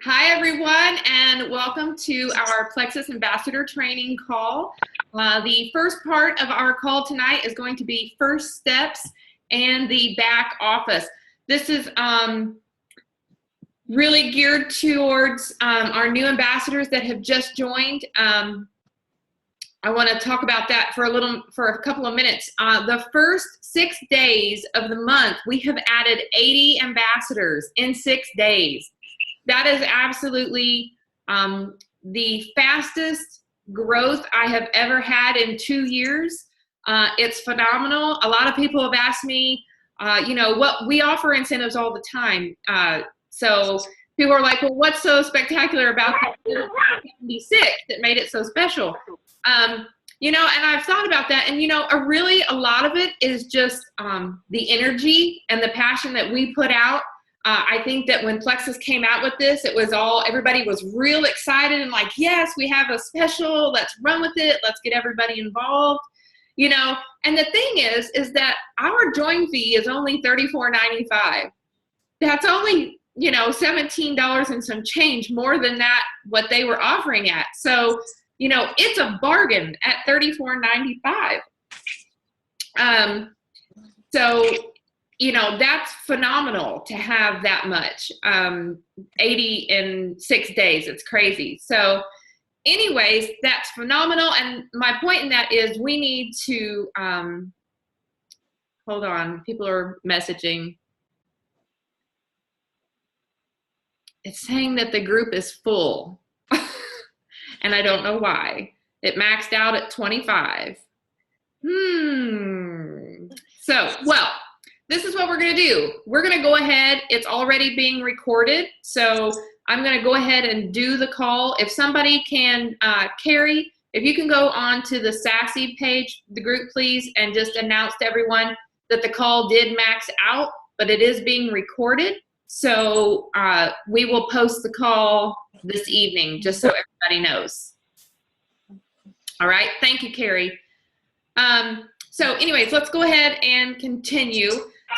Hi, everyone, and welcome to our Plexus Ambassador Training call. The first part of our call tonight is going to be first steps and the back office. This is really geared towards our new ambassadors that have just joined. I want to talk about that for a couple of minutes. The first 6 days of the month, we have added 80 ambassadors in 6 days. That is absolutely the fastest growth I have ever had in 2 years. It's phenomenal. A lot of people have asked me, what we offer incentives all the time. So people are like, well, what's so spectacular about the 76 that made it so special? And I've thought about that, and really a lot of it is just the energy and the passion that we put out. I think that when Plexus came out with this, everybody was real excited and like, yes, we have a special, let's run with it, let's get everybody involved, and the thing is that our join fee is only $34.95. That's only, $17 and some change more than that, what they were offering at. So, it's a bargain at $34.95. That's phenomenal to have that much, 80 in 6 days. It's crazy. So anyways, that's phenomenal. And my point in that is we need to, hold on, people are messaging. It's saying that the group is full and I don't know why. It maxed out at 25. This is what we're going to do. We're going to go ahead. It's already being recorded. So I'm going to go ahead and do the call. If somebody can, Carrie, if you can go on to the SASE page, the group, please, and just announce to everyone that the call did max out, but it is being recorded. So we will post the call this evening, just so everybody knows. All right. Thank you, Carrie. So anyways, let's go ahead and continue.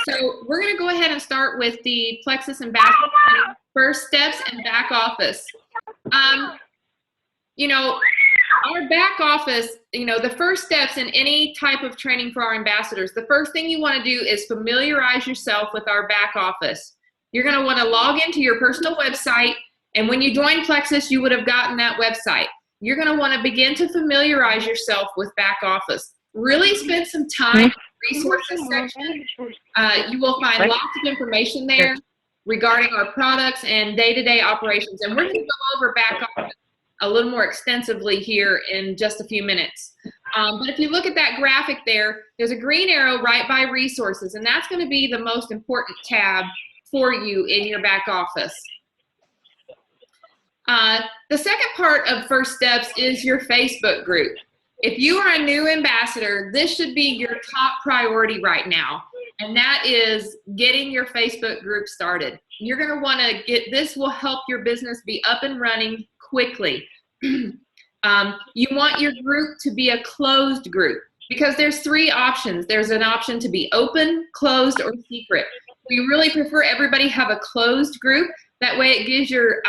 So we're going to go ahead and start with the Plexus Ambassador first steps and back office. Our back office, the first steps in any type of training for our ambassadors, the first thing you want to do is familiarize yourself with our back office. You're going to want to log into your personal website, and when you join Plexus, you would have gotten that website. You're going to want to begin to familiarize yourself with back office. Really spend some time in the resources section. You will find lots of information there regarding our products and day-to-day operations. And we're going to go over back office a little more extensively here in just a few minutes. But if you look at that graphic there, there's a green arrow right by resources, and that's going to be the most important tab for you in your back office. The second part of first steps is your Facebook group. If you are a new ambassador, this should be your top priority right now, and that is getting your Facebook group started. You're going to want to this will help your business be up and running quickly. You want your group to be a closed group because there's 3 options. There's an option to be open, closed, or secret. We really prefer everybody have a closed group. That way it gives your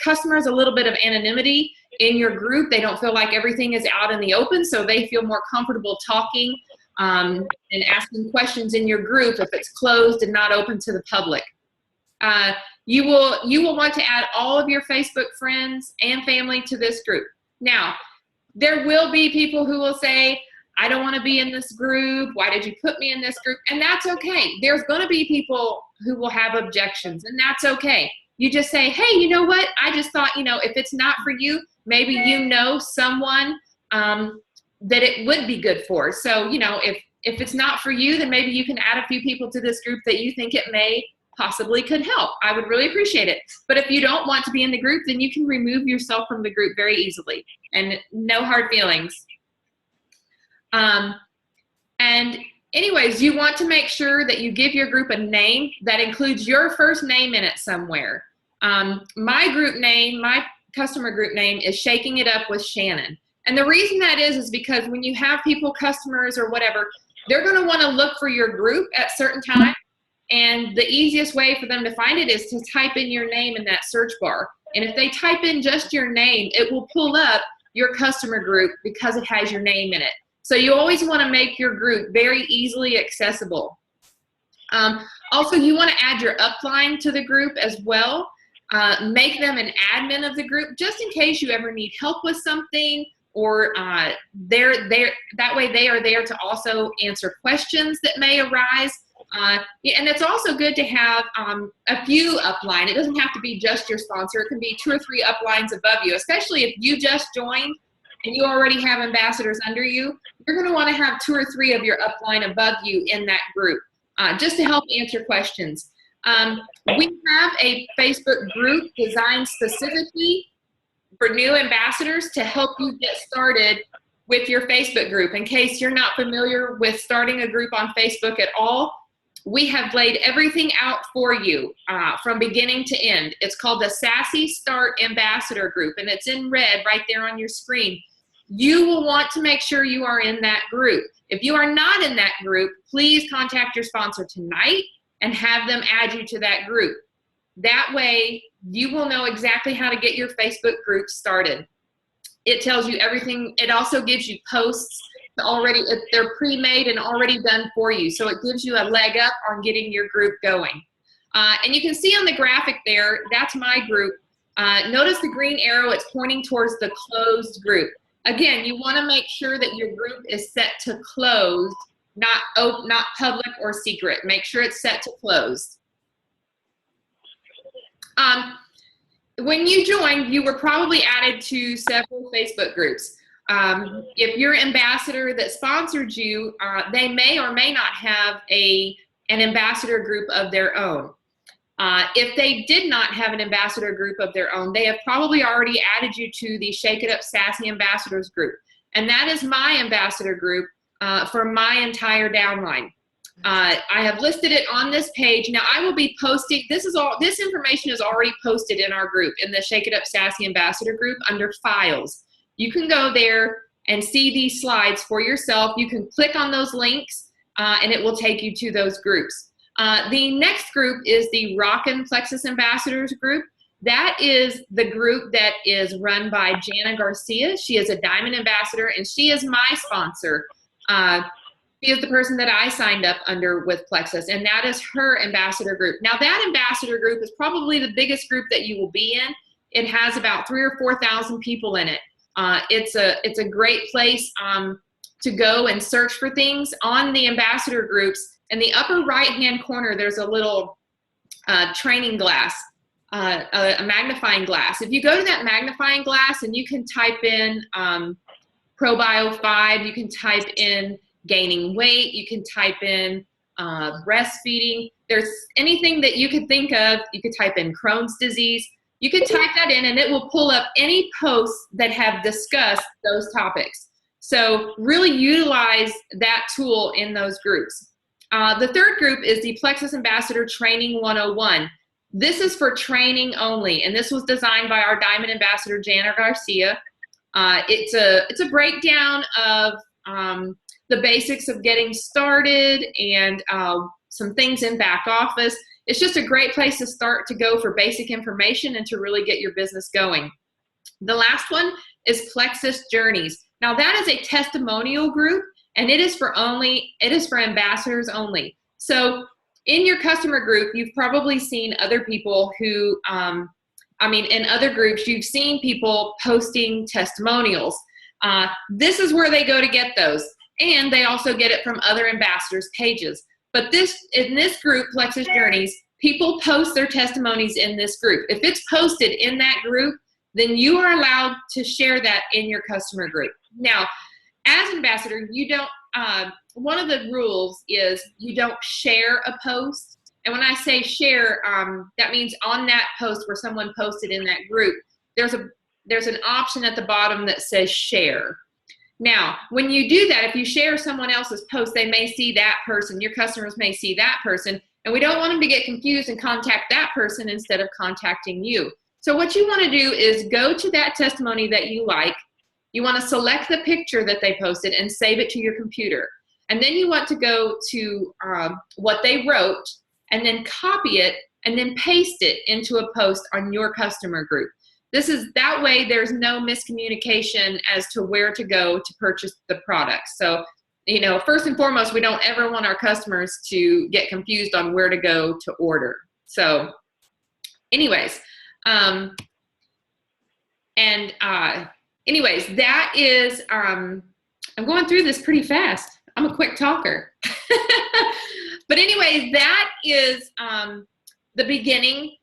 customers a little bit of anonymity in your group. They don't feel like everything is out in the open, so they feel more comfortable talking and asking questions in your group if it's closed and not open to the public. You will want to add all of your Facebook friends and family to this group. Now, there will be people who will say, I don't want to be in this group. Why did you put me in this group? And that's okay. There's going to be people who will have objections, and that's okay. You just say, hey, you know what? I just thought, if it's not for you, maybe someone that it would be good for. So, if it's not for you, then maybe you can add a few people to this group that you think it may possibly could help. I would really appreciate it. But if you don't want to be in the group, then you can remove yourself from the group very easily, and no hard feelings. And anyways, you want to make sure that you give your group a name that includes your first name in it somewhere. My group name, my customer group name is Shaking It Up with Shannon. And the reason that is because when you have people, customers or whatever, they're going to want to look for your group at certain times. And the easiest way for them to find it is to type in your name in that search bar. And if they type in just your name, it will pull up your customer group because it has your name in it. So you always want to make your group very easily accessible. Also, you want to add your upline to the group as well. Make them an admin of the group just in case you ever need help with something, or that way they are there to also answer questions that may arise. And it's also good to have a few upline. It doesn't have to be just your sponsor. It can be 2 or 3 uplines above you, especially if you just joined and you already have ambassadors under you. You're going to want to have 2 or 3 of your upline above you in that group, just to help answer questions. We have a Facebook group designed specifically for new ambassadors to help you get started with your Facebook group. In case you're not familiar with starting a group on Facebook at all, we have laid everything out for you from beginning to end. It's called the Sassy Start Ambassador Group, and it's in red right there on your screen. You will want to make sure you are in that group. If you are not in that group, please contact your sponsor tonight and have them add you to that group. That way, you will know exactly how to get your Facebook group started. It tells you everything. It also gives you posts already. They're pre-made and already done for you. So it gives you a leg up on getting your group going. And you can see on the graphic there, that's my group. Notice the green arrow, it's pointing towards the closed group. Again, you want to make sure that your group is set to closed, not public or secret. Make sure it's set to closed. When you joined, you were probably added to several Facebook groups. If your ambassador that sponsored you, they may or may not have an ambassador group of their own. If they did not have an ambassador group of their own, they have probably already added you to the Shake It Up Sassy Ambassadors group. And that is my ambassador group for my entire downline. I have listed it on this page. Now I will be posting, this information is already posted in our group, in the Shake It Up Sassy Ambassador group under Files. You can go there and see these slides for yourself. You can click on those links and it will take you to those groups. The next group is the Rockin' Plexus Ambassadors group. That is the group that is run by Jana Garcia. She is a Diamond Ambassador and she is my sponsor. She is the person that I signed up under with Plexus, and that is her ambassador group. Now that ambassador group is probably the biggest group that you will be in. It has about 3,000 or 4,000 people in it. It's a great place to go and search for things. On the ambassador groups, in the upper right-hand corner, there's a little training glass, a magnifying glass. If you go to that magnifying glass and you can type in ProBio 5, you can type in gaining weight, you can type in breastfeeding. There's anything that you could think of. You could type in Crohn's disease. You can type that in and it will pull up any posts that have discussed those topics. So really utilize that tool in those groups. The third group is the Plexus Ambassador Training 101. This is for training only, and this was designed by our Diamond Ambassador, Jana Garcia. It's a breakdown of the basics of getting started and some things in back office. It's just a great place to start to go for basic information and to really get your business going. The last one is Plexus Journeys. Now that is a testimonial group, and it is for ambassadors only. So in your customer group, you've probably seen other people who, in other groups, you've seen people posting testimonials. This is where they go to get those. And they also get it from other ambassadors' pages. But in this group, Plexus Journeys, people post their testimonies in this group. If it's posted in that group, then you are allowed to share that in your customer group. Now, as an ambassador, you don't, one of the rules is you don't share a post. And when I say share, that means on that post where someone posted in that group, there's an option at the bottom that says share. Now, when you do that, if you share someone else's post, they may see that person. Your customers may see that person. And we don't want them to get confused and contact that person instead of contacting you. So what you want to do is go to that testimony that you like. You want to select the picture that they posted and save it to your computer. And then you want to go to what they wrote and then copy it and then paste it into a post on your customer group. That way there's no miscommunication as to where to go to purchase the product. So, you know, first and foremost, we don't ever want our customers to get confused on where to go to order. So anyways, anyways, that is, I'm going through this pretty fast. I'm a quick talker. But anyways, that is the beginning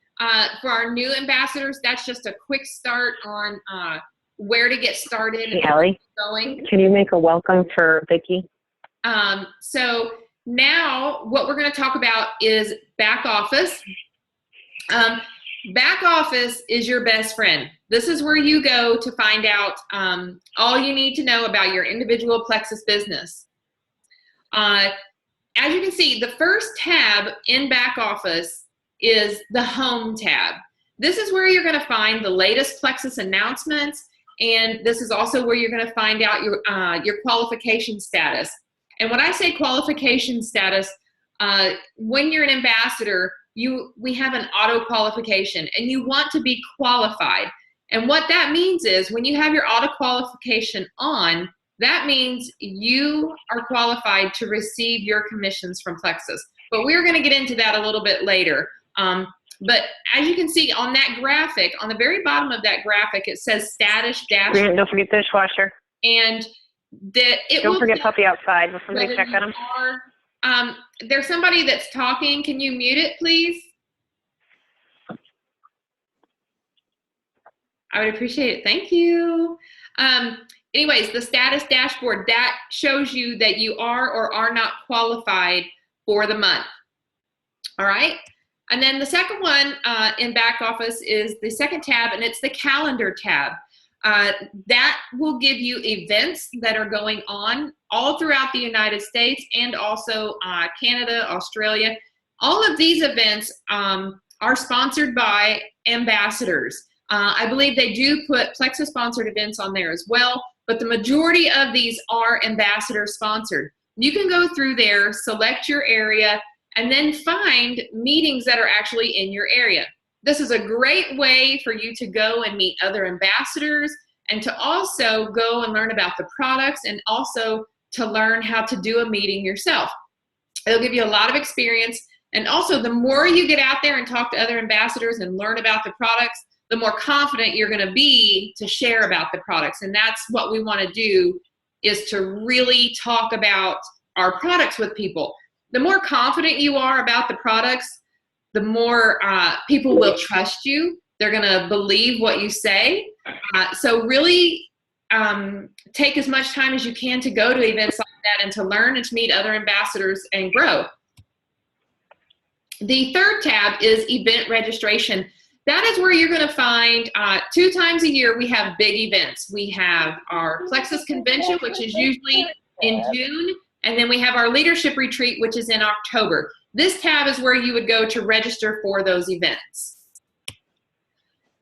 for our new ambassadors. That's just a quick start on where to get started. Hey, Allie, going. Can you make a welcome for Vicki? So now what we're going to talk about is back office. Back office is your best friend. This is where you go to find out all you need to know about your individual Plexus business. As you can see, the first tab in back office is the home tab. This is where you're going to find the latest Plexus announcements, and this is also where you're going to find out your qualification status. And when I say qualification status, when you're an ambassador, we have an auto qualification, and you want to be qualified. And what that means is when you have your auto qualification on, that means you are qualified to receive your commissions from Plexus. But we're going to get into that a little bit later. But as you can see on that graphic, on the very bottom of that graphic, it says status dashboard. Don't forget the dishwasher. And don't forget puppy outside. Will somebody check on him? There's somebody that's talking. Can you mute it, please? I would appreciate it. Thank you. Anyways, the status dashboard, that shows you that you are or are not qualified for the month. All right. And then the second one in back office is the second tab, and it's the calendar tab. That will give you events that are going on all throughout the United States and also Canada, Australia. All of these events are sponsored by ambassadors. I believe they do put Plexus sponsored events on there as well, but the majority of these are ambassador sponsored. You can go through there, select your area, and then find meetings that are actually in your area. This is a great way for you to go and meet other ambassadors and to also go and learn about the products and also to learn how to do a meeting yourself. It'll give you a lot of experience, and also the more you get out there and talk to other ambassadors and learn about the products, the more confident you're going to be to share about the products. And that's what we want to do, is to really talk about our products with people. The more confident you are about the products, the more people will trust you. They're going to believe what you say. So really take as much time as you can to go to events like that and to learn and to meet other ambassadors and grow. The third tab is event registration. That is where you're going to find 2 times a year we have big events. We have our Plexus convention, which is usually in June, and then we have our leadership retreat, which is in October. This tab is where you would go to register for those events.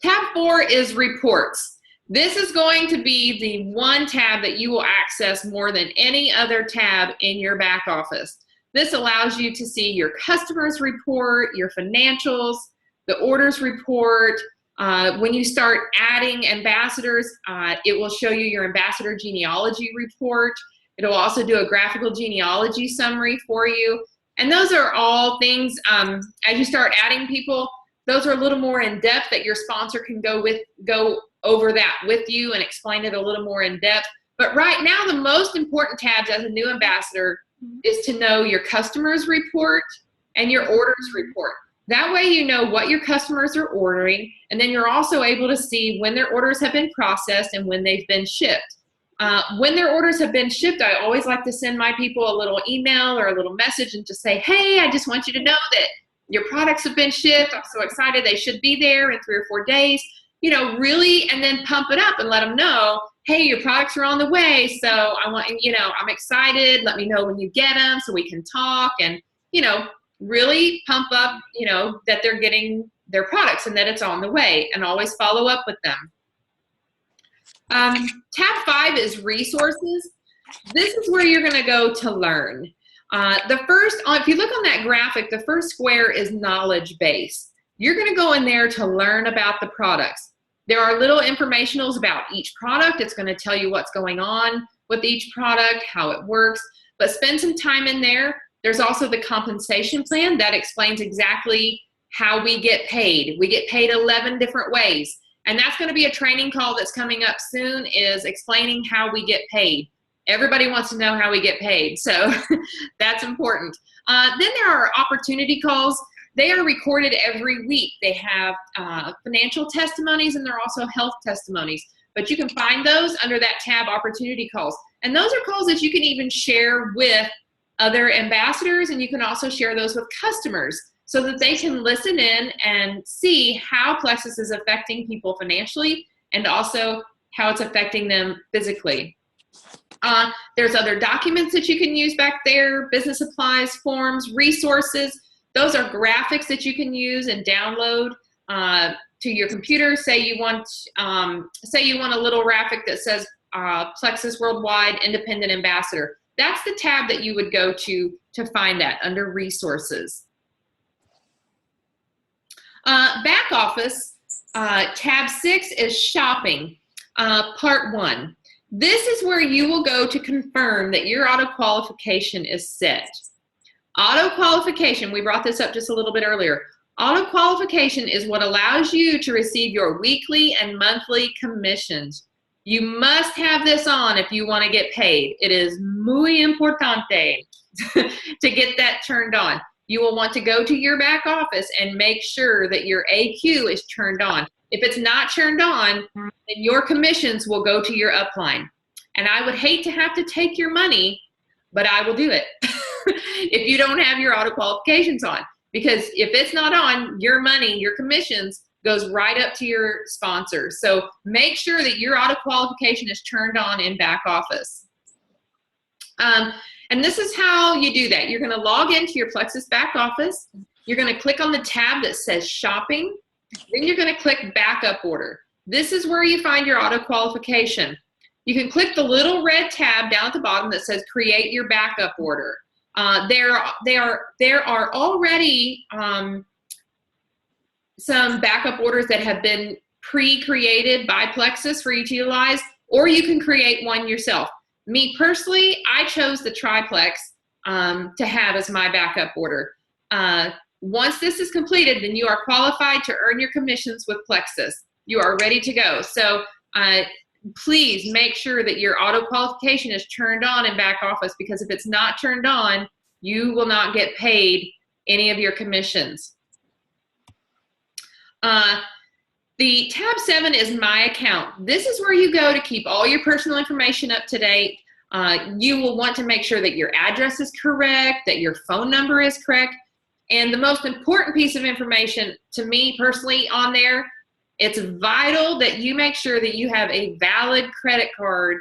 Tab 4 is reports. This is going to be the one tab that you will access more than any other tab in your back office. This allows you to see your customers report, your financials, the orders report. When you start adding ambassadors, it will show you your ambassador genealogy report. It'll also do a graphical genealogy summary for you. And those are all things, as you start adding people, those are a little more in depth that your sponsor can go over that with you and explain it a little more in depth. But right now, the most important tabs as a new ambassador is to know your customers report and your orders report. That way you know what your customers are ordering, and then you're also able to see when their orders have been processed and when they've been shipped. When their orders have been shipped, I always like to send my people a little email or a little message and just say, hey, I just want you to know that your products have been shipped. I'm so excited. They should be there in 3 or 4 days. You know, really, and then pump it up and let them know, hey, your products are on the way. So I want, you know, I'm excited. Let me know when you get them so we can talk, and, you know, really pump up, you know, that they're getting their products and that it's on the way, and always follow up with them. Tab 5 is resources. This is where you're going to go to learn. The first, if you look on that graphic, the first square is knowledge base. You're going to go in there to learn about the products. There are little informationals about each product. It's going to tell you what's going on with each product, how it works, but spend some time in there. There's also the compensation plan that explains exactly how we get paid. We get paid 11 different ways. And that's going to be a training call that's coming up soon, is explaining how we get paid. Everybody wants to know how we get paid, so that's important. Then there are opportunity calls. They are recorded every week. They have financial testimonies, and they're also health testimonies. But you can find those under that tab, opportunity calls. And those are calls that you can even share with other ambassadors, and you can also share those with customers so that they can listen in and see how Plexus is affecting people financially and also how it's affecting them physically. There's other documents that you can use back there, business supplies, forms, resources. Those are graphics that you can use and download to your computer. Say you want a little graphic that says Plexus Worldwide Independent Ambassador. That's the tab that you would go to find that under resources. Back office, tab 6 is shopping, part 1. This is where you will go to confirm that your auto qualification is set. Auto qualification, we brought this up just a little bit earlier. Auto qualification is what allows you to receive your weekly and monthly commissions. You must have this on if you want to get paid. It is muy importante to get that turned on. You will want to go to your back office and make sure that your AQ is turned on. If it's not turned on, then your commissions will go to your upline. And I would hate to have to take your money, but I will do it if you don't have your auto qualifications on. Because if it's not on, your money, your commissions, goes right up to your sponsor. So make sure that your auto qualification is turned on in back office. And this is how you do that. You're going to log into your Plexus back office. You're going to click on the tab that says shopping. Then you're going to click backup order. This is where you find your auto qualification. You can click the little red tab down at the bottom that says create your backup order. There are already some backup orders that have been pre-created by Plexus for you to utilize, or you can create one yourself. Me personally, I chose the triplex to have as my backup order. Once this is completed, then you are qualified to earn your commissions with Plexus. You are ready to go. So please make sure that your auto qualification is turned on in back office, because if it's not turned on, you will not get paid any of your commissions. The tab 7 is my account. This is where you go to keep all your personal information up to date. You will want to make sure that your address is correct, that your phone number is correct. And the most important piece of information to me personally on there, it's vital that you make sure that you have a valid credit card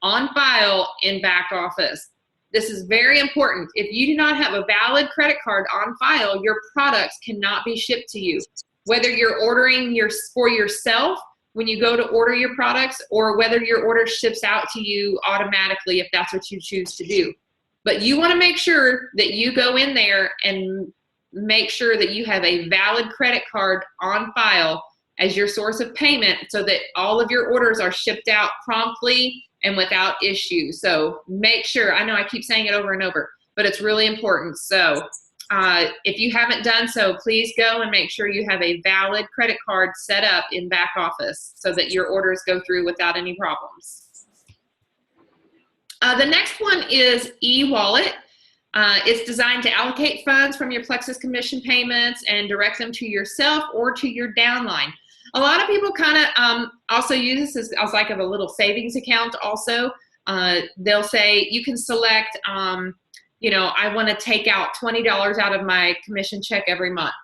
on file in back office. This is very important. If you do not have a valid credit card on file, your products cannot be shipped to you. Whether you're ordering for yourself when you go to order your products, or whether your order ships out to you automatically if that's what you choose to do. But you want to make sure that you go in there and make sure that you have a valid credit card on file as your source of payment, so that all of your orders are shipped out promptly and without issue. So make sure, I know I keep saying it over and over, but it's really important. So if you haven't done so, please go and make sure you have a valid credit card set up in back office so that your orders go through without any problems. The next one is e-wallet. It's designed to allocate funds from your Plexus commission payments and direct them to yourself or to your downline. A lot of people kind of also use this as like a little savings account also. They'll say you can select, you know, I want to take out $20 out of my commission check every month.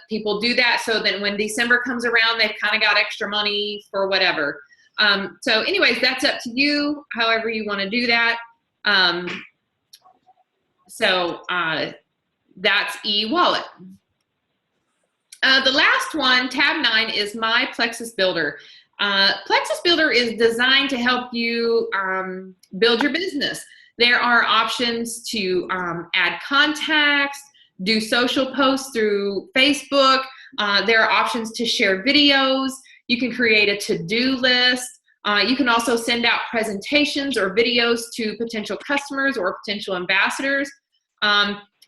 People do that so that when December comes around, they've kind of got extra money for whatever. So anyways, that's up to you, however you want to do that. That's e-wallet. The last one, tab 9, is my Plexus Builder. Plexus Builder is designed to help you build your business. There are options to add contacts, do social posts through Facebook. There are options to share videos. You can create a to-do list. You can also send out presentations or videos to potential customers or potential ambassadors.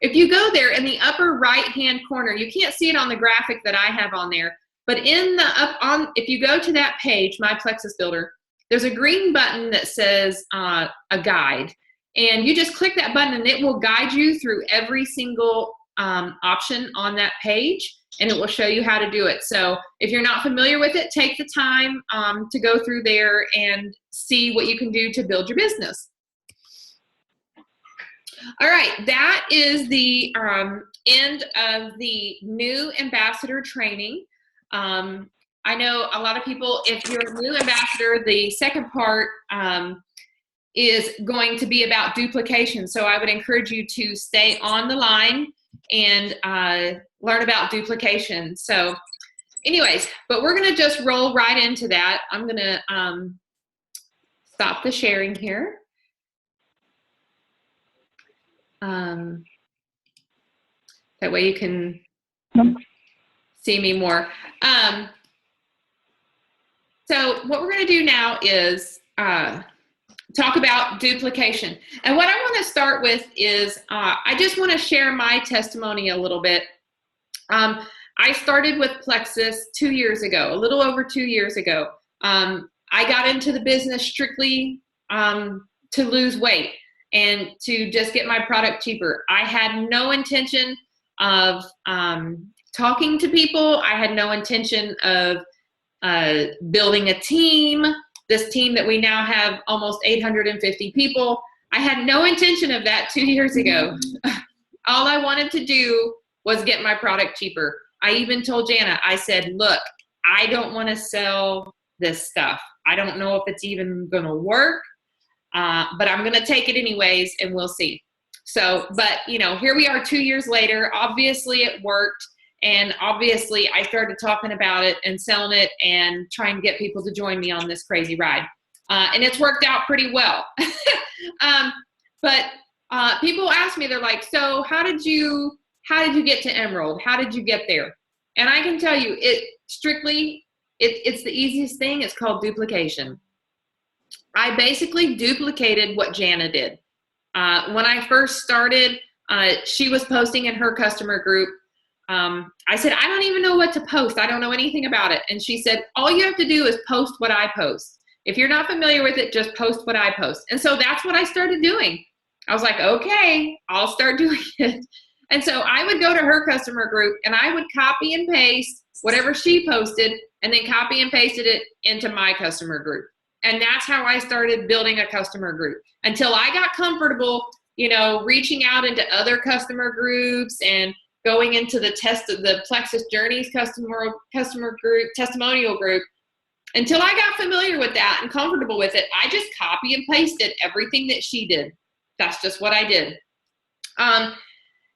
If you go there in the upper right-hand corner, you can't see it on the graphic that I have on there, but if you go to that page, My Plexus Builder, there's a green button that says a guide, and you just click that button and it will guide you through every single option on that page, and it will show you how to do it. So if you're not familiar with it, take the time to go through there and see what you can do to build your business. All right, that is the end of the new ambassador training. I know a lot of people, if you're a new ambassador, the second part is going to be about duplication. So I would encourage you to stay on the line and learn about duplication. So anyways, but we're gonna just roll right into that. I'm gonna stop the sharing here. That way you can see me more. So what we're going to do now is talk about duplication. And what I want to start with is I just want to share my testimony a little bit. I started with Plexus 2 years ago, a little over 2 years ago. I got into the business strictly to lose weight and to just get my product cheaper. I had no intention of talking to people. I had no intention of building a team, this team that we now have almost 850 people. I had no intention of that 2 years ago. All I wanted to do was get my product cheaper. I even told Jana, I said, look, I don't want to sell this stuff. I don't know if it's even going to work, but I'm going to take it anyways, and we'll see. So, but you know, here we are 2 years later. Obviously it worked. And obviously I started talking about it and selling it and trying to get people to join me on this crazy ride. And it's worked out pretty well. But people ask me, they're like, so how did you get to Emerald? How did you get there? And I can tell you, it's the easiest thing. It's called duplication. I basically duplicated what Jana did. When I first started, she was posting in her customer group. I said, I don't even know what to post. I don't know anything about it. And she said, all you have to do is post what I post. If you're not familiar with it, just post what I post. And so that's what I started doing. I was like, okay, I'll start doing it. And so I would go to her customer group and I would copy and paste whatever she posted and then copy and pasted it into my customer group. And that's how I started building a customer group until I got comfortable, you know, reaching out into other customer groups and going into the Plexus Journeys customer group, testimonial group. Until I got familiar with that and comfortable with it, I just copy and pasted everything that she did. That's just what I did.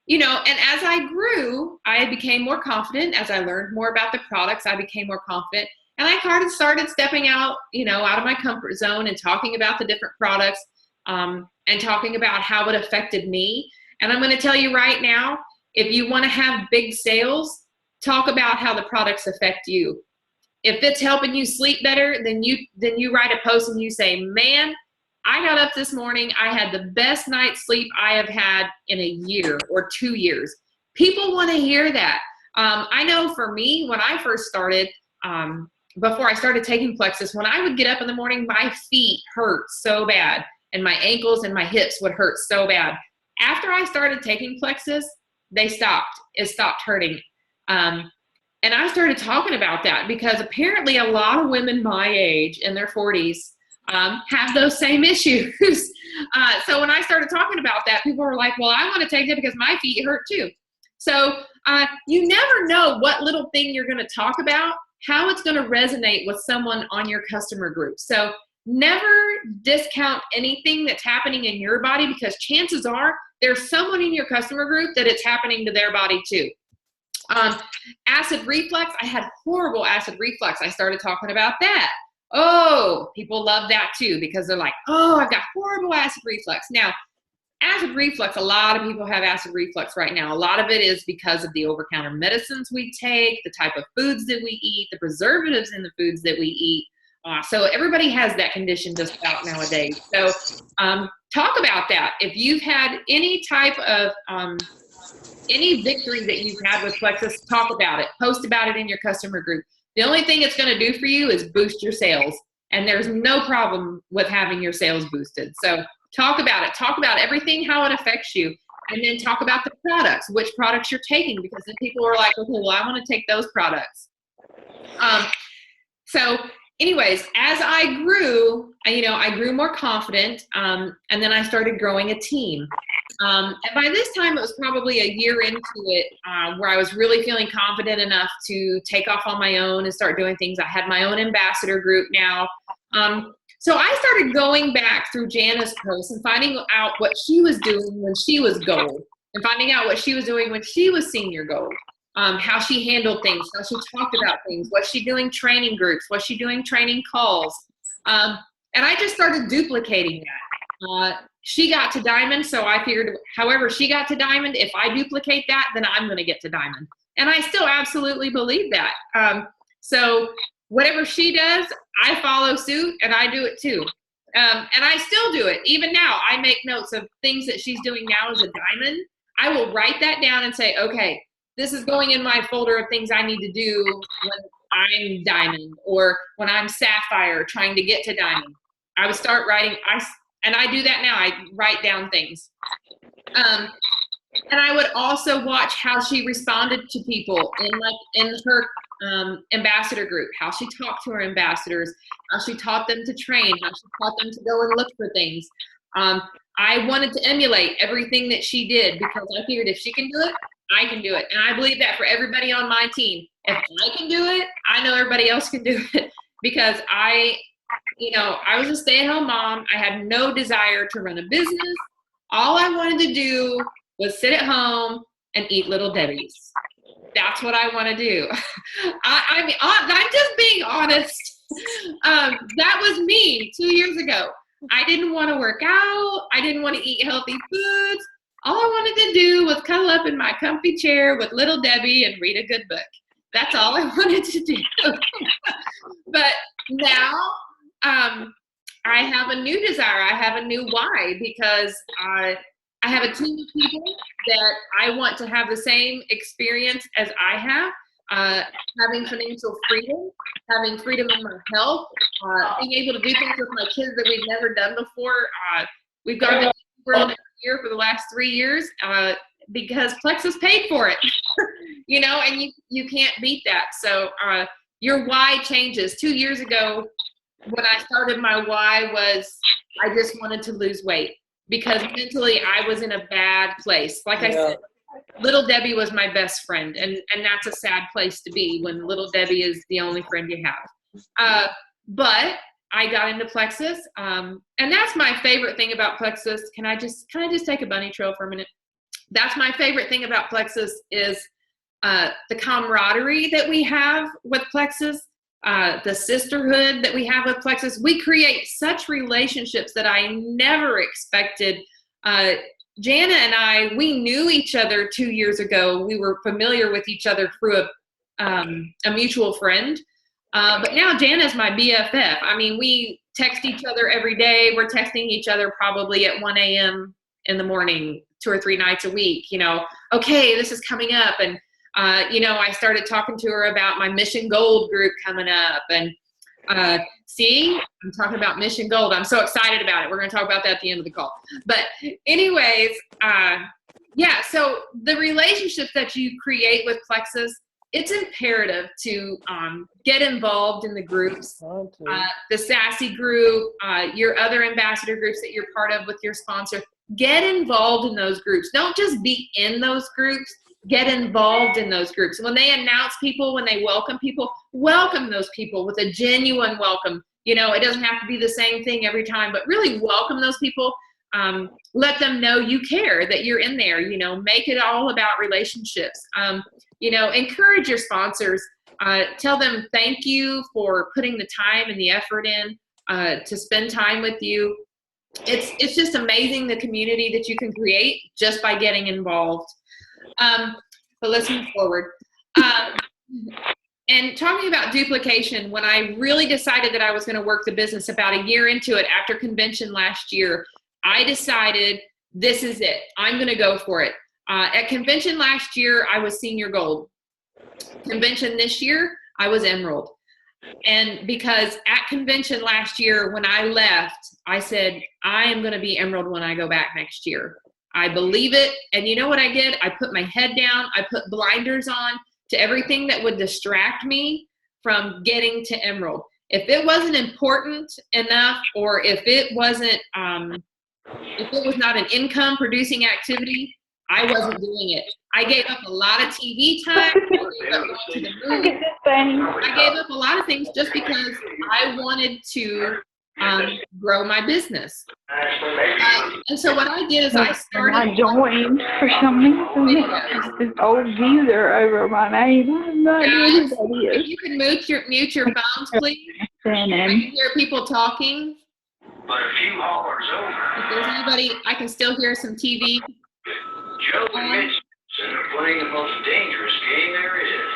You know, and as I grew, I became more confident. As I learned more about the products, I became more confident. And I kind of started stepping out, you know, out of my comfort zone and talking about the different products and talking about how it affected me. And I'm going to tell you right now, if you want to have big sales, talk about how the products affect you. If it's helping you sleep better, then you write a post and you say, man, I got up this morning, I had the best night's sleep I have had in a year or 2 years. People want to hear that. I know for me, when I first started, before I started taking Plexus, when I would get up in the morning, my feet hurt so bad and my ankles and my hips would hurt so bad. After I started taking Plexus, they stopped. It stopped hurting. And I started talking about that because apparently a lot of women my age in their 40s have those same issues. So when I started talking about that, people were like, well, I want to take it because my feet hurt too. So you never know what little thing you're going to talk about, how it's going to resonate with someone on your customer group. So never discount anything that's happening in your body because chances are there's someone in your customer group that it's happening to their body too. Acid reflux, I had horrible acid reflux. I started talking about that. Oh, people love that too because they're like, oh, I've got horrible acid reflux. Now, acid reflux, a lot of people have acid reflux right now. A lot of it is because of the over-counter medicines we take, the type of foods that we eat, the preservatives in the foods that we eat. So everybody has that condition just about nowadays. So talk about that. If you've had any type of, any victory that you've had with plexus, talk about it. Post about it in your customer group. The only thing it's going to do for you is boost your sales. And there's no problem with having your sales boosted. So talk about it. Talk about everything, how it affects you. And then talk about the products, which products you're taking, because then people are like, okay, well, I want to take those products. So anyways, as I grew, I grew more confident, and then I started growing a team. And by this time, it was probably a year into it where I was really feeling confident enough to take off on my own and start doing things. I had my own ambassador group now. So I started going back through Jana's posts and finding out what she was doing when she was gold, and finding out what she was doing when she was senior gold. How she handled things, how she talked about things, what's she doing training groups, what's she doing training calls. And I just started duplicating that. She got to diamond, so I figured however she got to diamond, if I duplicate that, then I'm going to get to diamond. And I still absolutely believe that. So whatever she does, I follow suit and I do it too. And I still do it. Even now, I make notes of things that she's doing now as a diamond. I will write that down and say, okay, this is going in my folder of things I need to do when I'm diamond or when I'm sapphire trying to get to diamond. I would start writing, and I do that now. I write down things. And I would also watch how she responded to people in her ambassador group, how she talked to her ambassadors, how she taught them to train, how she taught them to go and look for things. I wanted to emulate everything that she did because I figured if she can do it, I can do it. And I believe that for everybody on my team. If I can do it, I know everybody else can do it because I was a stay-at-home mom. I had no desire to run a business. All I wanted to do was sit at home and eat Little Debbie's. That's what I want to do. I mean, I'm just being honest. That was me 2 years ago. I didn't want to work out. I didn't want to eat healthy foods. All I wanted to do was cuddle up in my comfy chair with Little Debbie and read a good book. That's all I wanted to do. But now I have a new desire. I have a new why because I have a team of people that I want to have the same experience as I have, having financial freedom, having freedom in my health, being able to do things with my kids that we've never done before. We've gone to World year for the last 3 years because Plexus paid for it, and you can't beat that. So your why changes. 2 years ago, when I started, my why was I just wanted to lose weight because mentally I was in a bad place. Like I said, Little Debbie was my best friend, and that's a sad place to be when Little Debbie is the only friend you have. But I got into Plexus, and that's my favorite thing about Plexus. Can I just take a bunny trail for a minute? That's my favorite thing about Plexus is the camaraderie that we have with Plexus, the sisterhood that we have with Plexus. We create such relationships that I never expected. Jana and I, we knew each other 2 years ago. We were familiar with each other through a mutual friend. But now Jana's my BFF. I mean, we text each other every day. We're texting each other probably at 1 a.m. in the morning, 2 or 3 nights a week. Okay, this is coming up. And, I started talking to her about my Mission Gold group coming up. And see, I'm talking about Mission Gold. I'm so excited about it. We're going to talk about that at the end of the call. But anyways, so the relationships that you create with Plexus, it's imperative to get involved in the groups, the Sassy group, your other ambassador groups that you're part of with your sponsor. Get involved in those groups. Don't just be in those groups. Get involved in those groups. When they announce people, when they welcome people, welcome those people with a genuine welcome. It doesn't have to be the same thing every time, but really welcome those people. Let them know you care, that you're in there. Make it all about relationships. Encourage your sponsors. Tell them thank you for putting the time and the effort in to spend time with you. it's just amazing the community that you can create just by getting involved. But let's move forward. And talking about duplication, when I really decided that I was going to work the business about a year into it after convention last year, I decided this is it. I'm going to go for it. At convention last year, I was senior gold. Convention this year, I was emerald. And because at convention last year, when I left, I said, I am going to be emerald when I go back next year. I believe it. And you know what I did? I put my head down. I put blinders on to everything that would distract me from getting to emerald. If it wasn't important enough, or if it wasn't, if it was not an income producing activity, I wasn't doing it. I gave up a lot of TV time. I gave up going to the movies. I gave up a lot of things just because I wanted to grow my business. And so what I did is I started. I joined for some reason. This old geezer over my name. I'm not Guys, anybody if is. you can mute your phones, please. I can hear people talking. But a few hours over. If there's anybody, I can still hear some TV. Joe and Mitch are playing the most dangerous game there is.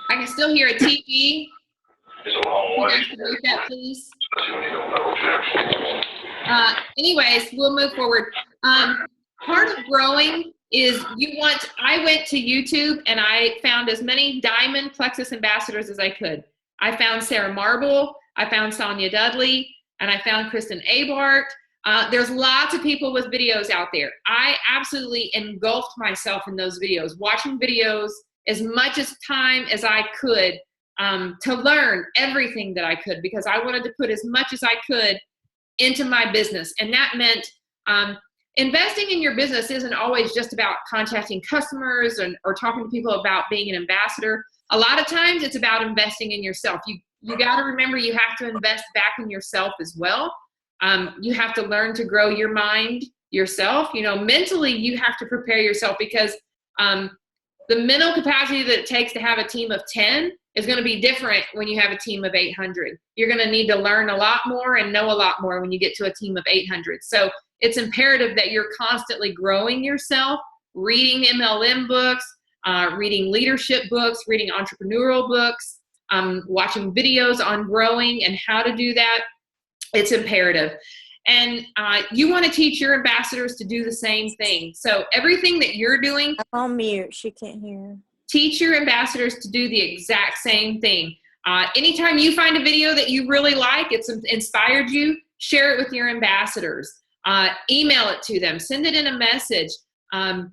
I can still hear a TV. It's a long You way. guys can mute that, please. Especially when you don't know. Anyways, we'll move forward. Part of growing is I went to YouTube and I found as many diamond plexus ambassadors as I could. I found Sarah Marble, I found Sonia Dudley, and I found Kristen Abart. There's lots of people with videos out there. I absolutely engulfed myself in those videos, watching videos as much as time as I could to learn everything that I could, because I wanted to put as much as I could into my business. And that meant investing in your business isn't always just about contacting customers or talking to people about being an ambassador. A lot of times it's about investing in yourself. You got to remember you have to invest back in yourself as well. You have to learn to grow your mind yourself. You know, mentally you have to prepare yourself, because the mental capacity that it takes to have a team of 10 is going to be different when you have a team of 800. You're going to need to learn a lot more and know a lot more when you get to a team of 800. So it's imperative that you're constantly growing yourself, reading MLM books, reading leadership books, reading entrepreneurial books, watching videos on growing and how to do that. It's imperative. And you want to teach your ambassadors to do the same thing. So everything that you're doing, I'm on mute. She can't hear. teach your ambassadors to do the exact same thing. Anytime you find a video that you really like, it's inspired you, share it with your ambassadors. Email it to them. Send it in a message. I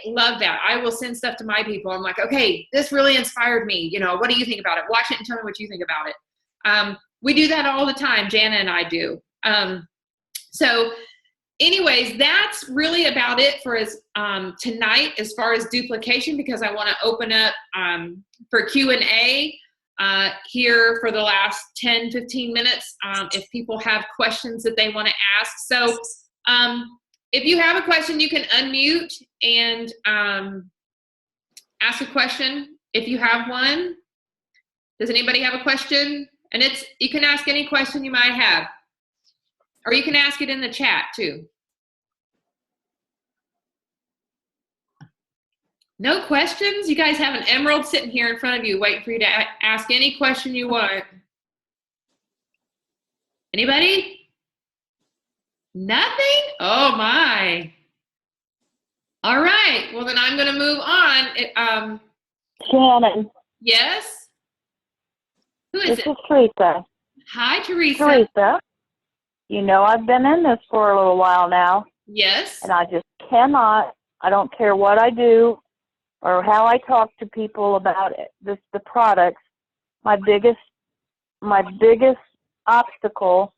love that. I will send stuff to my people. I'm like, okay, this really inspired me. You know, what do you think about it? Watch it and tell me what you think about it. We do that all the time. Jana and I do. So anyways, that's really about it for tonight as far as duplication, because I want to open up for Q&A here for the last 10, 15 minutes if people have questions that they want to ask. So if you have a question, you can unmute and ask a question if you have one. Does anybody have a question? And you can ask any question you might have, or you can ask it in the chat too. No questions? You guys have an emerald sitting here in front of you waiting for you to ask any question you want. Anybody? Nothing? Oh my. All right, well then I'm gonna move on. Shannon. Yes? Who is This it? is Teresa. Hi, Teresa. Teresa, you know I've been in this for a little while now, Yes. and I just cannot, I don't care what I do or how I talk to people about it, the products. My biggest obstacle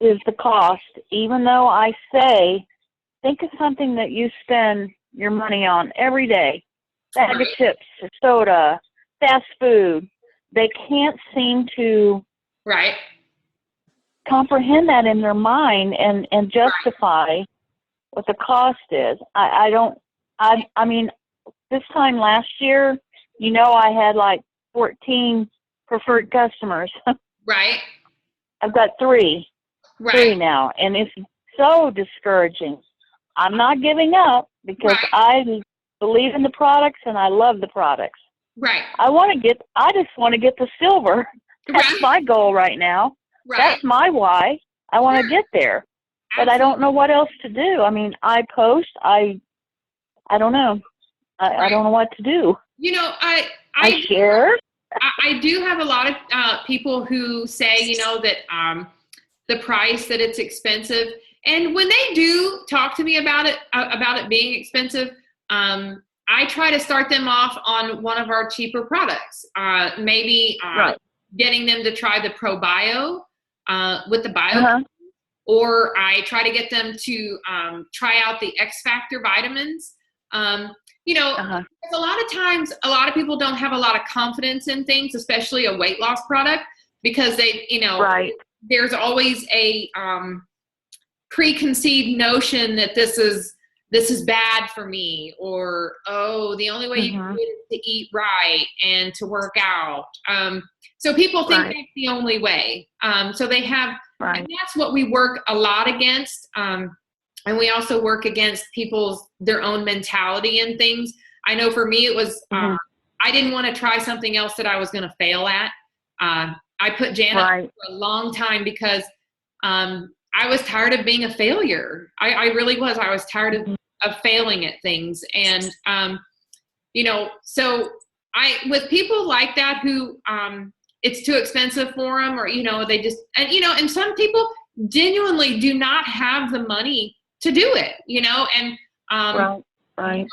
is the cost. Even though I say, think of something that you spend your money on every day. Bag of chips, soda, fast food. They can't seem to comprehend that in their mind and justify what the cost is. I mean, this time last year, you know, I had like 14 preferred customers. Right. I've got three Right. now, and it's so discouraging. I'm not giving up because Right. I believe in the products and I love the products. Right. I just want to get the silver. That's Right. my goal right now. Right. That's my why. I want to get there, but I don't know what else to do. I mean, I post. I don't know. I don't know what to do. You know, I share. I do have a lot of people who say, you know, that the price, that it's expensive, and when they do talk to me about it being expensive, I try to start them off on one of our cheaper products. Maybe Right. getting them to try the ProBio with the bio, Uh-huh. or I try to get them to try out the X Factor vitamins. You know, Uh-huh. a lot of times, a lot of people don't have a lot of confidence in things, especially a weight loss product, because they, you know, Right. there's always a preconceived notion that this is bad for me, or, oh, the only way you can do it is to eat right and to work out. So people think Right. that's the only way. So they have, Right. and that's what we work a lot against. And we also work against their own mentality and things. I know for me, it was, I didn't want to try something else that I was going to fail at. I put Janet Right. for a long time because I was tired of being a failure. I really was. I was tired of failing at things. And, you know, so with people like that who it's too expensive for them, or, you know, they just, and, you know, and some people genuinely do not have the money to do it, you know, and Right. you know,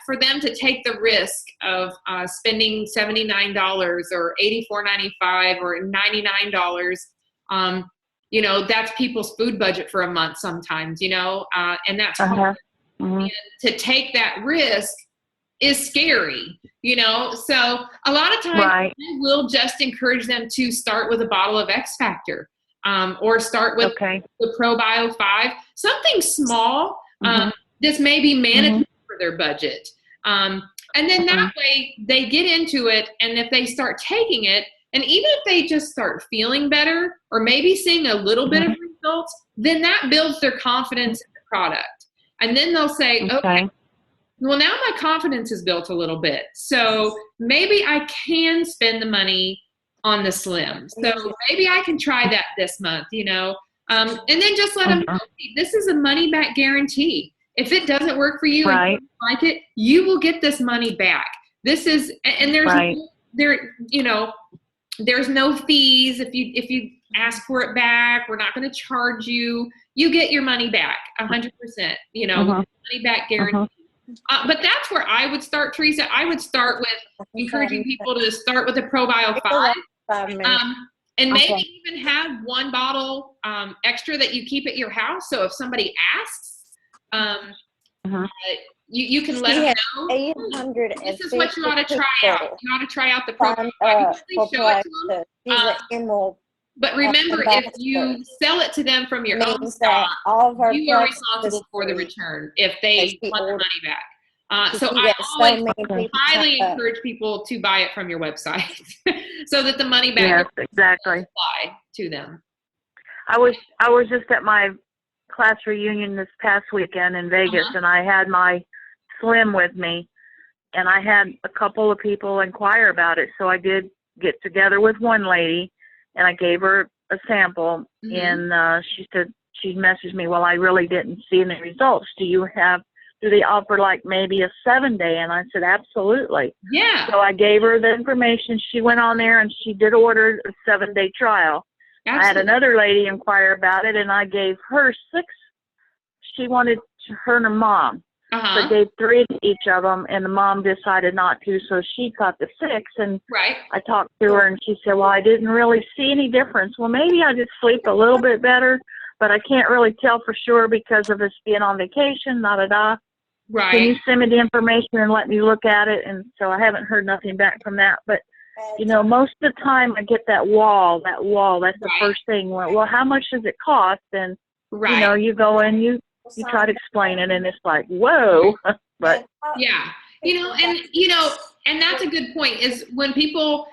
for them to take the risk of spending $79 or $84.95 or $99, you know, that's people's food budget for a month sometimes, you know, and that's hard. And to take that risk is scary, you know. So a lot of times I will just encourage them to start with a bottle of X Factor, or start with the ProBio 5, something small. This may be manageable for their budget. And then that way they get into it, and if they start taking it, and even if they just start feeling better or maybe seeing a little bit of results, then that builds their confidence in the product. And then they'll say, okay, well, now my confidence is built a little bit. So maybe I can spend the money on the Slim. So maybe I can try that this month, you know. And then just let them know, this is a money back guarantee. If it doesn't work for you and you don't like it, you will get this money back. This is, and there's you know, there's no fees if you ask for it back. We're not going to charge you. You get your money back 100%. You know, money back guarantee. But that's where I would start, Teresa. I would start with encouraging people to start with the ProBio 5. And maybe even have one bottle extra that you keep at your house. So if somebody asks, you can let them know. This is what you ought to try out. You ought to try out the ProBio 5. You show it to them. But remember, if you sell it to them from your own stock, you are responsible for the return if they want the money back. So I always highly encourage people to buy it from your website so that the money back will apply to them. I was just at my class reunion this past weekend in Vegas, and I had my Slim with me, and I had a couple of people inquire about it. So I did get together with one lady, and I gave her a sample, and she said, she messaged me, well, I really didn't see any results. Do they offer like maybe a 7-day? And I said, absolutely. Yeah. So I gave her the information. She went on there and she did order a 7-day trial. Absolutely. I had another lady inquire about it, and I gave her 6. She wanted her and her mom. So I gave 3 to each of them, and the mom decided not to, so she got the 6. And I talked to her, and she said, well, I didn't really see any difference. Well, maybe I just sleep a little bit better, but I can't really tell for sure because of us being on vacation, da-da-da. Right. Can you send me the information and let me look at it? And so I haven't heard nothing back from that. But, you know, most of the time I get that wall, that's the first thing. Well, how much does it cost? And, you know, you go and you try to explain it, and it's like, whoa. But yeah, and that's a good point, is when people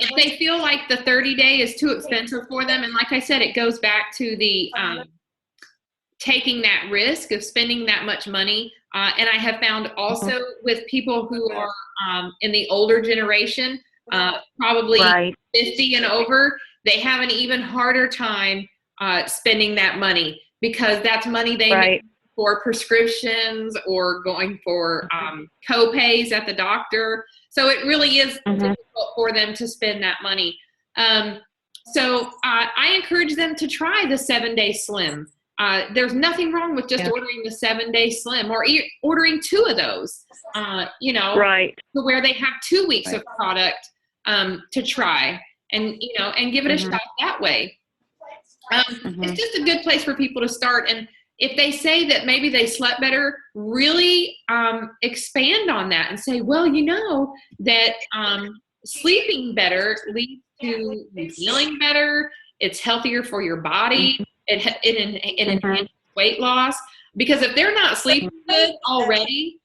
If they feel like the 30-day is too expensive for them, and like I said, it goes back to the taking that risk of spending that much money. And I have found also with people who are in the older generation, probably 50 and over, they have an even harder time spending that money, because that's money they make for prescriptions or going for co-pays at the doctor. So it really is difficult for them to spend that money. So I encourage them to try the 7-Day Slim. There's nothing wrong with just ordering the 7-Day Slim, or ordering 2 of those, to where they have 2 weeks of product to try, and give it a shot that way. It's just a good place for people to start. And if they say that maybe they slept better, really expand on that and say, well, that sleeping better leads to you feeling better. It's healthier for your body. It enhances weight loss. Because if they're not sleeping good already,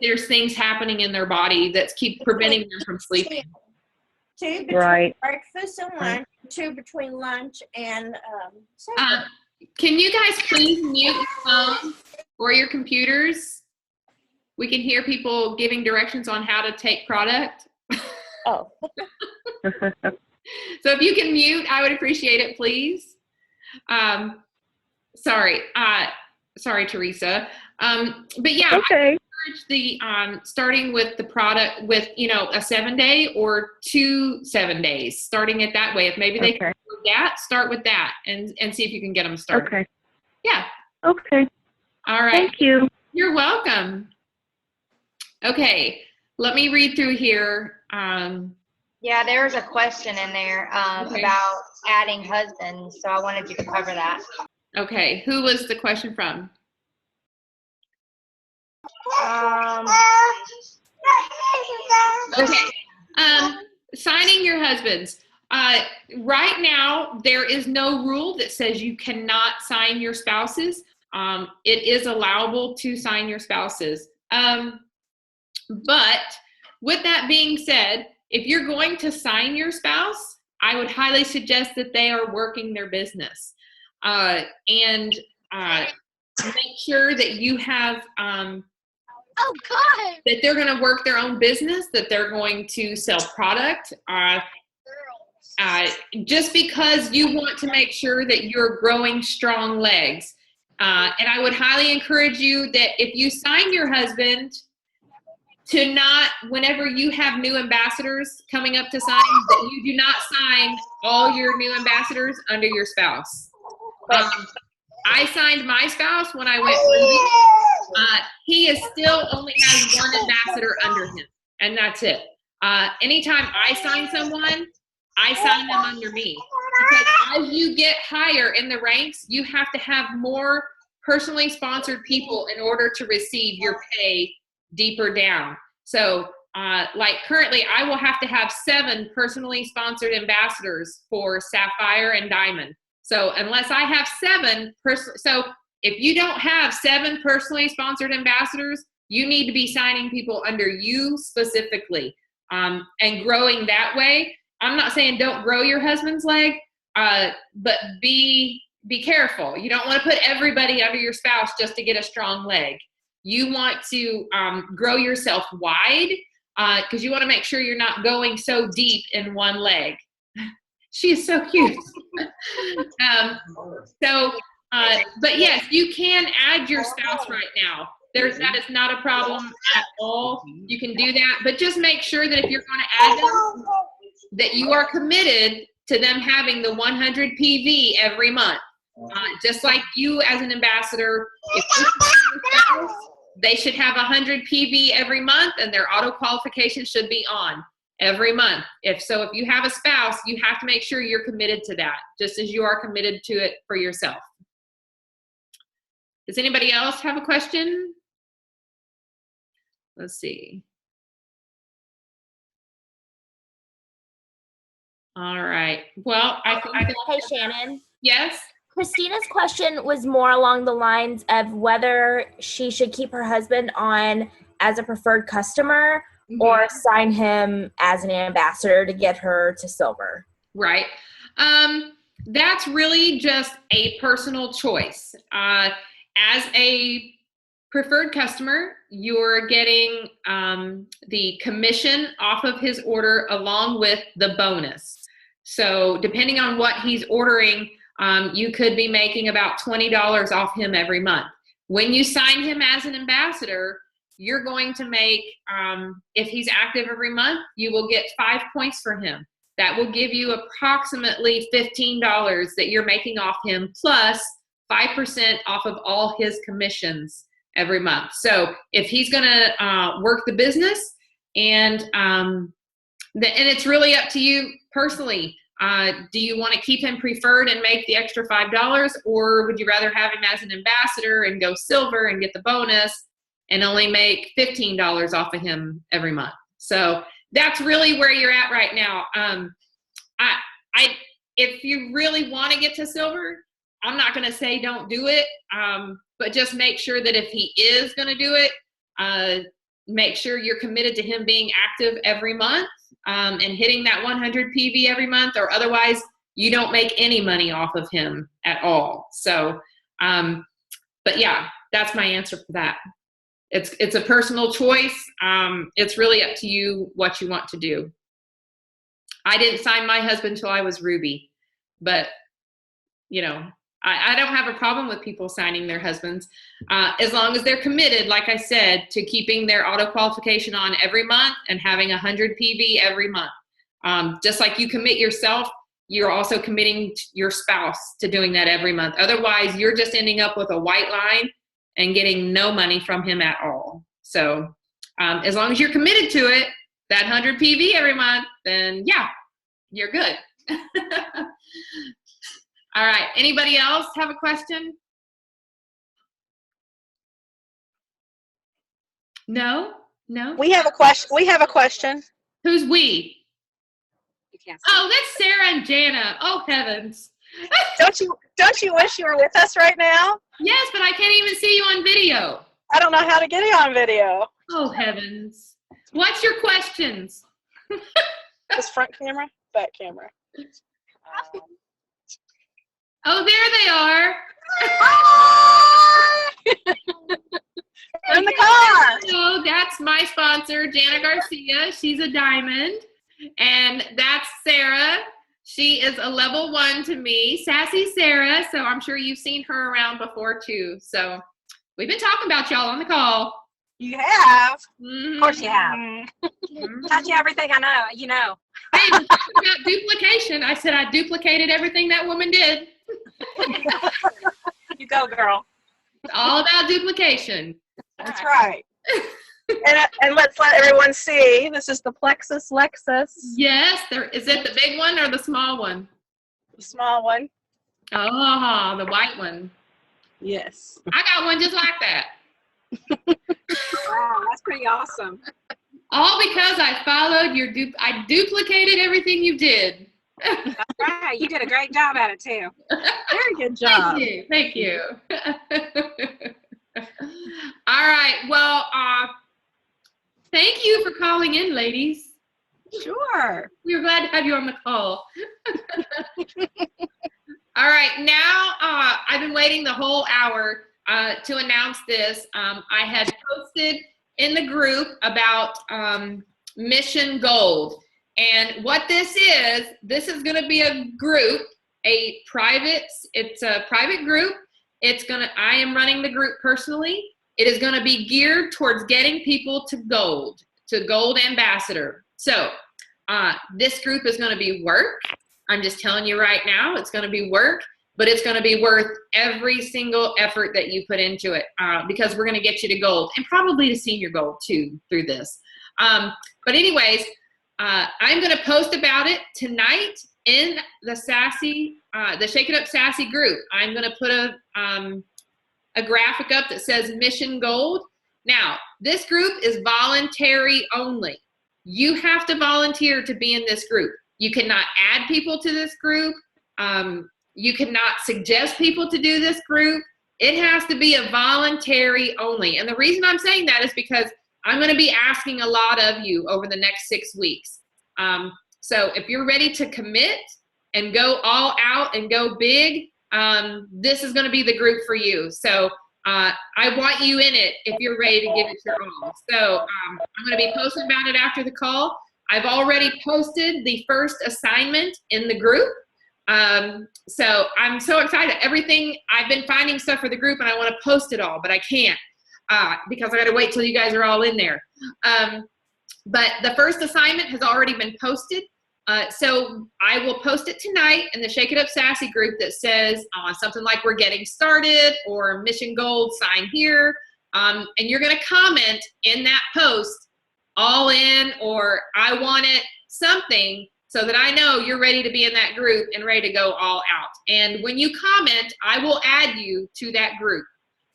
there's things happening in their body that keep preventing them from sleeping. 2 between breakfast and lunch, 2 between lunch and supper. Can you guys please mute your phones or your computers? We can hear people giving directions on how to take product. Oh. So if you can mute, I would appreciate it, please. Sorry, Teresa. But yeah, I encourage the starting with the product with a 7-day or 2 7 days, starting it that way. If maybe they can do that, start with that and see if you can get them started. Okay. Yeah. Okay. All right. Thank you. You're welcome. Okay, let me read through here. Yeah, there's a question in there about adding husbands, so I wanted you to cover that. Okay, who was the question from? Okay, signing your husbands. Right now, there is no rule that says you cannot sign your spouses. It is allowable to sign your spouses. But with that being said, if you're going to sign your spouse, I would highly suggest that they are working their business. And make sure that you have that they're going to work their own business, that they're going to sell product. Just because you want to make sure that you're growing strong legs. And I would highly encourage you that if you sign your husband, to not, whenever you have new ambassadors coming up to sign, that you do not sign all your new ambassadors under your spouse. I signed my spouse when I went moving. He is still only has 1 ambassador under him, and that's it. Anytime I sign someone, I sign them under me. Because as you get higher in the ranks, you have to have more personally sponsored people in order to receive your pay deeper down. So like currently, I will have to have 7 personally sponsored ambassadors for Sapphire and Diamond. So unless I have 7, so if you don't have 7 personally sponsored ambassadors, you need to be signing people under you specifically, and growing that way. I'm not saying don't grow your husband's leg, but be careful. You don't want to put everybody under your spouse just to get a strong leg. You want to grow yourself wide, because you want to make sure you're not going so deep in one leg. She is so cute. But yes, you can add your spouse right now. That is not a problem at all. You can do that, but just make sure that if you're going to add them, that you are committed to them having the 100 PV every month. Just like you as an ambassador, if you spouse, they should have 100 PV every month, and their auto qualification should be on every month. If you have a spouse, you have to make sure you're committed to that, just as you are committed to it for yourself. Does anybody else have a question? Let's see. All right. Well, Hey, Shannon. Yes? Christina's question was more along the lines of whether she should keep her husband on as a preferred customer or sign him as an ambassador to get her to silver? Right. That's really just a personal choice. As a preferred customer, you're getting the commission off of his order along with the bonus. So depending on what he's ordering, you could be making about $20 off him every month. When you sign him as an ambassador, you're going to make, if he's active every month, you will get 5 points for him. That will give you approximately $15 that you're making off him, plus 5% off of all his commissions every month. So if he's going to work the business, and it's really up to you personally. Do you want to keep him preferred and make the extra $5, or would you rather have him as an ambassador and go silver and get the bonus and only make $15 off of him every month? So that's really where you're at right now. If you really want to get to silver, I'm not going to say don't do it, but just make sure that if he is going to do it, make sure you're committed to him being active every month and hitting that 100 PV every month, or otherwise you don't make any money off of him at all. So, but yeah, that's my answer for that. It's a personal choice. It's really up to you what you want to do. I didn't sign my husband till I was Ruby, but you know, I don't have a problem with people signing their husbands as long as they're committed, like I said, to keeping their auto qualification on every month and having 100 PV every month. Just like you commit yourself, you're also committing your spouse to doing that every month. Otherwise, you're just ending up with a white line and getting no money from him at all. So as long as you're committed to it, that 100 PV every month, then yeah, you're good. All right, anybody else have a question? No? We have a question. Who's we? You can't see. Oh, that's Sarah and Jana. Oh, heavens. Don't you wish you were with us right now? Yes, but I can't even see you on video. I don't know how to get you on video. Oh, heavens. What's your questions? This front camera, back camera. Oh, there they are. We're in the car. So that's my sponsor, Jana Garcia. She's a diamond. And that's Sarah. She is a level 1 to me, Sassy Sarah. So I'm sure you've seen her around before too. So we've been talking about y'all on the call. You have. Mm-hmm. Of course you have. Taught you everything I know, you know. Hey, we're talking about duplication. I said I duplicated everything that woman did. You go, girl. It's all about duplication. That's right. And let's let everyone see. This is the Plexus Lexus. Yes, is it the big one or the small one? The small one. Oh, the white one. Yes. I got one just like that. Wow, that's pretty awesome. All because I followed I duplicated everything you did. That's right. You did a great job at it too. Very good job. Thank you. All right. Well, thank you for calling in, ladies. Sure. We were glad to have you on the call. All right. Now, I've been waiting the whole hour to announce this. I had posted in the group about Mission Gold. And what this is going to be a group, it's a private group. I am running the group personally. It is going to be geared towards getting people to gold ambassador. So this group is going to be work. I'm just telling you right now, it's going to be work, but it's going to be worth every single effort that you put into it because we're going to get you to gold and probably to senior gold too through this. But anyways, I'm going to post about it tonight in the Shake It Up Sassy group. I'm going to put a graphic up that says Mission Gold. Now, this group is voluntary only. You have to volunteer to be in this group. You cannot add people to this group. You cannot suggest people to do this group. It has to be a voluntary only. And the reason I'm saying that is because I'm going to be asking a lot of you over the next 6 weeks. So if you're ready to commit and go all out and go big, this is going to be the group for you. So I want you in it if you're ready to give it your all. So I'm going to be posting about it after the call. I've already posted the first assignment in the group. So I'm so excited. Everything, I've been finding stuff for the group and I want to post it all, but I can't because I got to wait till you guys are all in there. But the first assignment has already been posted. So I will post it tonight in the Shake It Up Sassy group that says something like we're getting started or Mission Gold, sign here. And you're going to comment in that post all in or I want it, something, so that I know you're ready to be in that group and ready to go all out. And when you comment, I will add you to that group.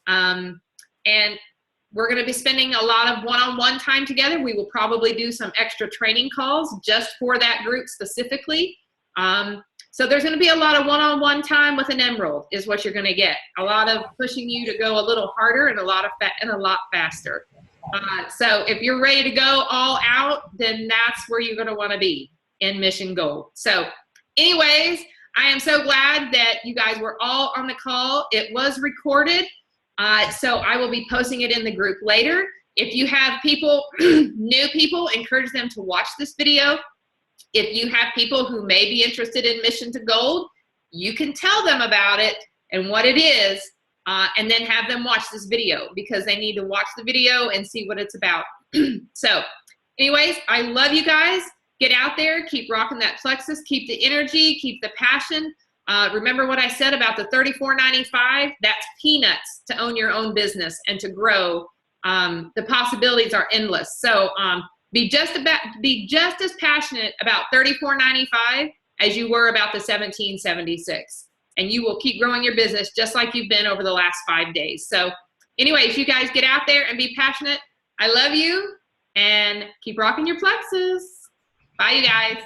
And we're going to be spending a lot of one-on-one time together. We will probably do some extra training calls just for that group specifically. So there's going to be a lot of one-on-one time with an Emerald is what you're going to get. A lot of pushing you to go a little harder and a lot faster. So if you're ready to go all out, then that's where you're going to want to be in Mission Gold. So anyways, I am so glad that you guys were all on the call. It was recorded. So I will be posting it in the group later. If you have people, new people, encourage them to watch this video. If you have people who may be interested in Mission to Gold, you can tell them about it and what it is, and then have them watch this video because they need to watch the video and see what it's about. So anyways, I love you guys. Get out there, keep rocking that plexus, keep the energy, keep the passion. Remember what I said about the $34.95? That's peanuts to own your own business and to grow. The possibilities are endless. So be just as passionate about $34.95 as you were about the $17.76. And you will keep growing your business just like you've been over the last 5 days. So anyways, you guys get out there and be passionate. I love you and keep rocking your plexus. Bye, you guys.